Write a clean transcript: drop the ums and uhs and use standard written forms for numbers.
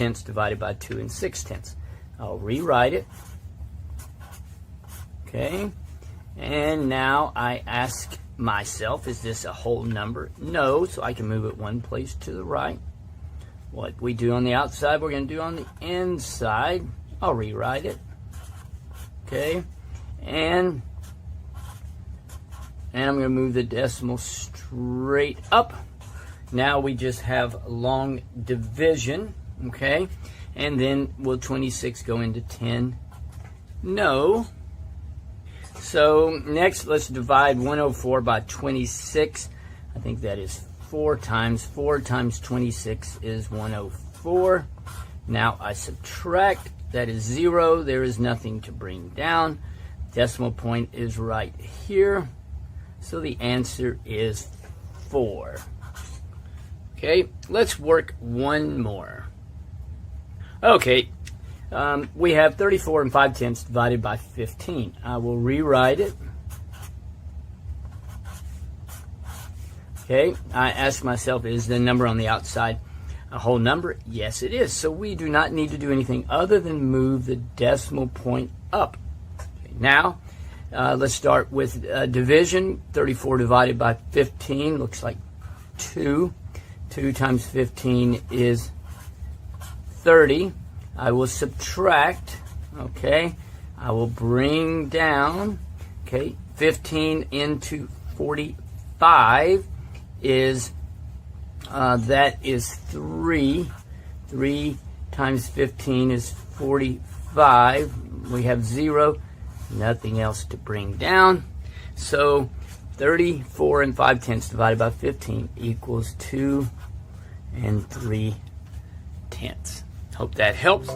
tenths divided by 2 6/10. I'll rewrite it. Okay. And now I ask myself, is this a whole number? No, so I can move it one place to the right. What we do on the outside, we're going to do on the inside. I'll rewrite it. Okay. And I'm going to move the decimal straight up. Now we just have long division. Okay. And then will 26 go into 10? No. So next, let's divide 104 by 26. I think that is 4 times 26 is 104. Now I subtract. That is 0. There is nothing to bring down. Decimal point is right here. So the answer is 4. Okay, let's work one more. Okay. We have 34 5/10 divided by 15. I will rewrite it. Okay, I ask myself, is the number on the outside a whole number? Yes, it is. So we do not need to do anything other than move the decimal point up. Okay, now, let's start with division. 34 divided by 15 looks like 2. 2 times 15 is 30. I will subtract, okay, I will bring down, okay, 15 into 45 is, that is 3. 3 times 15 is 45. We have 0, nothing else to bring down. So 34 5/10 divided by 15 equals 2 3/10. Hope that helps.